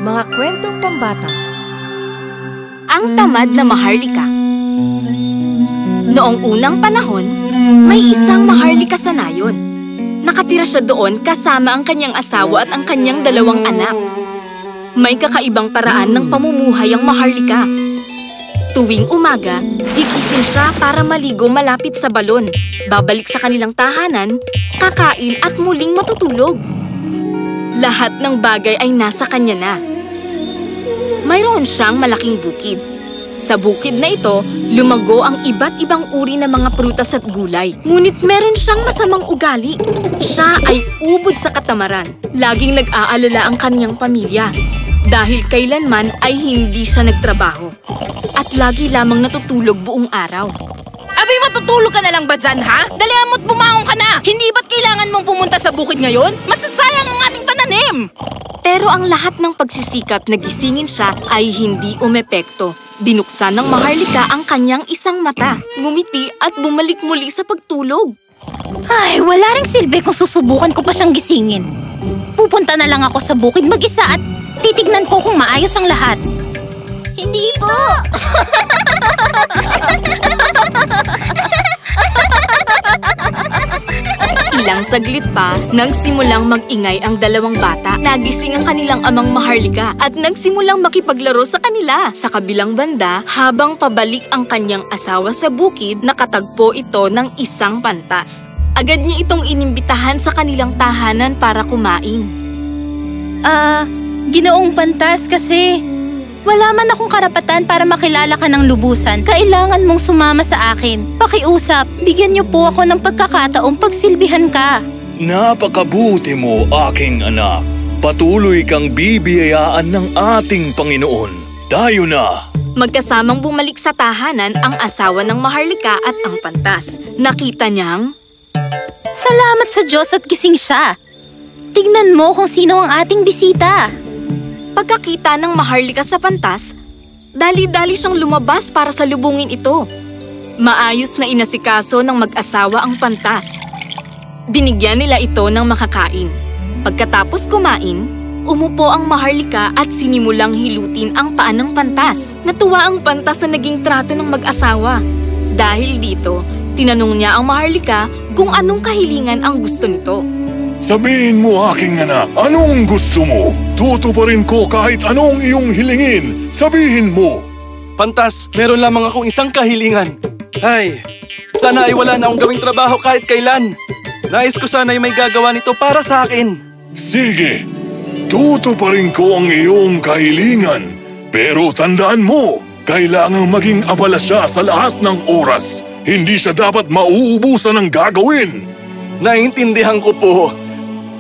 Mga kwentong pambata. Ang tamad na maharlika. Noong unang panahon, may isang maharlika sa nayon. Nakatira siya doon kasama ang kanyang asawa at ang kanyang 2 anak. May kakaibang paraan ng pamumuhay ang maharlika. Tuwing umaga, gigising siya para maligo malapit sa balon. Babalik sa kanilang tahanan, kakain at muling matutulog. Lahat ng bagay ay nasa kanya na. Mayroon siyang malaking bukid. Sa bukid na ito, lumago ang iba't ibang uri ng mga prutas at gulay. Ngunit meron siyang masamang ugali. Siya ay ubod sa katamaran. Laging nag-aalala ang kanyang pamilya. Dahil kailanman ay hindi siya nagtrabaho. At lagi lamang natutulog buong araw. Abay, matutulog ka na lang ba dyan, ha? Dalihan mo't bumangon ka na! Hindi ba't kailangan mong pumunta sa bukid ngayon? Masasayang ang ating pananim! Pero ang lahat ng pagsisikap na gisingin siya ay hindi umepekto. Binuksan ng maharlika ang kanyang isang mata, ngumiti at bumalik muli sa pagtulog. Ay, wala ring silbi kung susubukan ko pa siyang gisingin. Pupunta na lang ako sa bukid mag-isa at titignan ko kung maayos ang lahat. Hindi po! Ilang saglit pa, nagsimulang mag-ingay ang 2 bata. Nagising ang kanilang amang maharlika at nagsimulang makipaglaro sa kanila. Sa kabilang banda, habang pabalik ang kanyang asawa sa bukid, nakatagpo ito ng isang pantas. Agad niya itong inimbitahan sa kanilang tahanan para kumain. Ginoong Pantas, kasi wala man akong karapatan para makilala ka ng lubusan. Kailangan mong sumama sa akin. Pakiusap, bigyan niyo po ako ng pagkakataong pagsilbihan ka. Napakabuti mo, aking anak. Patuloy kang bibiyayaan ng ating Panginoon. Tayo na! Magkasamang bumalik sa tahanan ang asawa ng maharlika at ang pantas. Nakita niyang... Salamat sa Diyos at gising siya. Tignan mo kung sino ang ating bisita. Pagkakita ng maharlika sa pantas, dali-dali siyang lumabas para salubungin ito. Maayos na inasikaso ng mag-asawa ang pantas. Binigyan nila ito ng makakain. Pagkatapos kumain, umupo ang maharlika at sinimulang hilutin ang paa ng pantas. Natuwa ang pantas sa naging trato ng mag-asawa. Dahil dito, tinanong niya ang maharlika kung anong kahilingan ang gusto nito. Sabihin mo, aking anak, anong gusto mo? Tutuparin ko kahit anong iyong hilingin. Sabihin mo. Pantas, meron lamang akong isang kahilingan. Ay, sana ay wala na akong gawing trabaho kahit kailan. Nais ko sana ay may gagawa nito para sa akin. Sige, tutuparin ko ang iyong kahilingan. Pero tandaan mo, kailangang maging abala siya sa lahat ng oras. Hindi siya dapat mauubusan ng gagawin. Naintindihan ko po.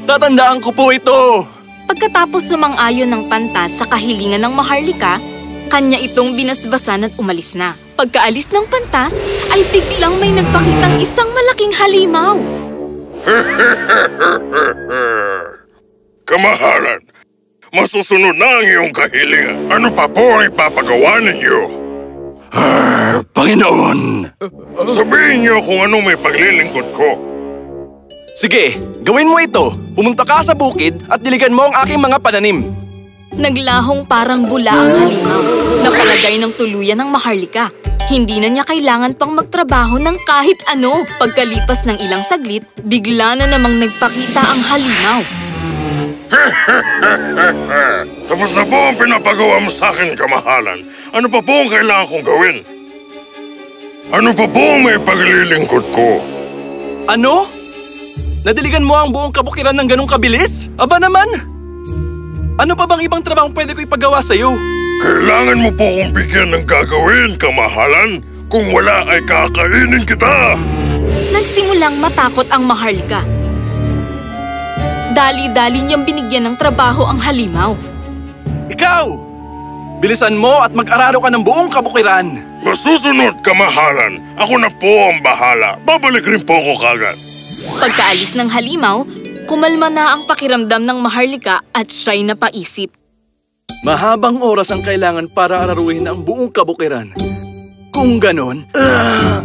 Tatandaan ko po ito. Pagkatapos sumang-ayon ng pantas sa kahilingan ng maharlika, kanya itong binasbasan at umalis na. Pagkaalis ng pantas, ay biglang may nagpakitang isang malaking halimaw. Kamahalan, masusunod na ang iyong kahilingan. Ano pa po ang ipapagawa ninyo? Panginoon! Sabihin niyo kung anong may paglilingkod ko. Sige, gawin mo ito. Pumunta ka sa bukid at diligan mo ang aking mga pananim. Naglahong parang bula ang halimaw. Napalagay ng tuluyan ng maharlika. Hindi na niya kailangan pang magtrabaho ng kahit ano. Pagkalipas ng ilang saglit, bigla na namang nagpakita ang halimaw. Tapos na po ang pinapagawa mo sa akin, kamahalan. Ano pa po ang kailangan kong gawin? Ano pa po ang may paglilingkod ko? Ano? Nadiligan mo ang buong kabukiran ng ganong kabilis? Aba naman! Ano pa bang ibang trabaho pwede ko ipagawa sa'yo? Kailangan mo po akong bigyan ng gagawin, kamahalan. Kung wala ay kakainin kita! Nagsimulang matakot ang maharlika. Dali-dali niyang binigyan ng trabaho ang halimaw. Ikaw! Bilisan mo at mag-araro ka ng buong kabukiran. Masusunod, kamahalan. Ako na po ang bahala. Babalik rin po ako kagad. Pagkaalis ng halimaw, kumalma na ang pakiramdam ng maharlika at siya'y napaisip. Mahabang oras ang kailangan para araruhin ang buong kabukiran. Kung ganon,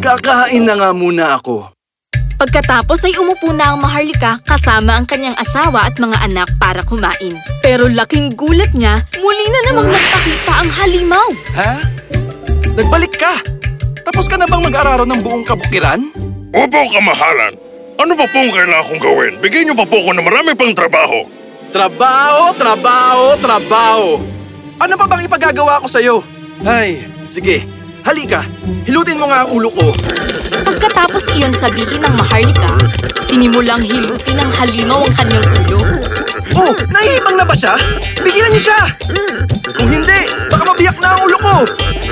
kakain na nga muna ako. Pagkatapos ay umupo na ang Maharlika kasama ang kanyang asawa at mga anak para kumain. Pero laking gulat niya, muli na namang nagpakita ang halimaw. Ha? Nagbalik ka? Tapos ka na bang mag-araro ng buong kabukiran? Opo, kamahalan. Ano pa pong kailangan kong gawin? Bigyan niyo pa po ko na marami pang trabaho. Trabaho, trabaho, trabaho! Ano pa bang ipagagawa ko sa'yo? Ay, sige. Halika, hilutin mo nga ang ulo ko. Pagkatapos iyon sabihin ng Maharlika, sinimulang hilutin ng halimaw ang kanyang ulo. Oh, nahihibang na ba siya? Bigilan niyo siya! Kung hindi, baka mabiyak na ang ulo ko.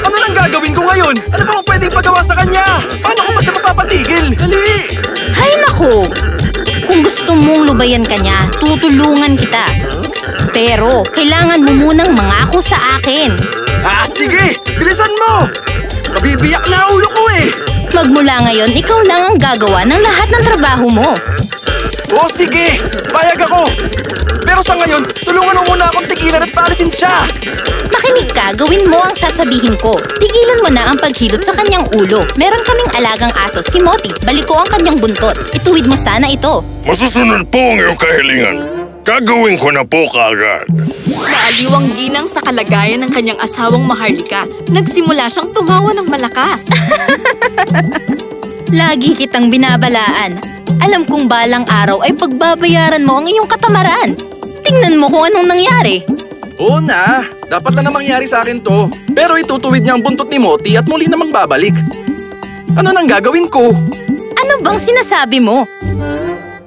Ano nang gagawin ko ngayon? Ano ba ang pwedeng pagawa sa kanya? Paano ko ba siya mapapatigil? Dali! Hay nako! Kung gusto mong lubayan ka niya, tutulungan kita. Pero kailangan mo munang mangako sa akin. Ah, sige! Bilisan mo! Mabibiyak na ang ulo ko eh! Magmula ngayon, ikaw lang ang gagawa ng lahat ng trabaho mo. Oh, sige! Payag ako! Pero sa ngayon, tulungan mo muna akong tigilan at paalisin siya! Makinig ka, gawin mo ang sasabihin ko. Tigilan mo na ang paghilot sa kanyang ulo. Meron kaming alagang aso, si Moti. Balik ko ang kanyang buntot. Ituwid mo sana ito. Masusunod po ang iyong kahilingan. Gagawin ko na po kaagad. Naaliw ang ginang sa kalagayan ng kanyang asawang Maharlika. Nagsimula siyang tumawa ng malakas. Lagi kitang binabalaan. Alam kong balang araw ay pagbabayaran mo ang iyong katamaran. Tingnan mo kung anong nangyari. Oo na, dapat na mangyari sa akin to. Pero itutuwid niya ang buntot ni Moti at muli namang babalik. Ano nang gagawin ko? Ano bang sinasabi mo?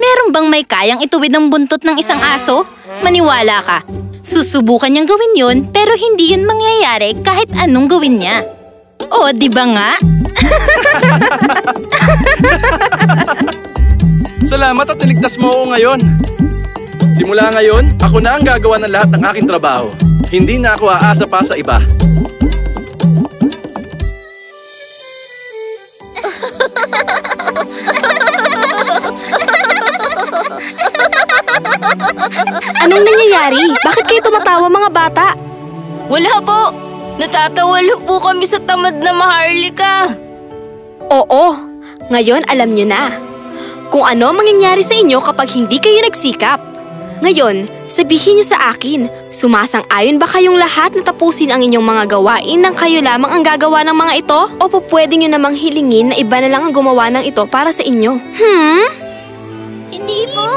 Meron bang may kayang ituwid ang buntot ng isang aso? Maniwala ka. Susubukan niyang gawin yun, pero hindi yun mangyayari kahit anong gawin niya. O, di ba nga? Salamat at niligtas mo ako ngayon. Simula ngayon, ako na ang gagawa ng lahat ng aking trabaho. Hindi na ako aasa pa sa iba. Anong nangyayari? Bakit kayo tumatawa mga bata? Wala po. Natatawa lang po kami sa tamad na Maharlika. Oo, ngayon alam nyo na kung ano mangyayari sa inyo kapag hindi kayo nagsikap. Ngayon, sabihin nyo sa akin, sumasang-ayon ba kayong lahat na tapusin ang inyong mga gawain nang kayo lamang ang gagawa ng mga ito? O pwede nyo namang hilingin na iba na lang ang gumawa ng ito para sa inyo? Hindi po.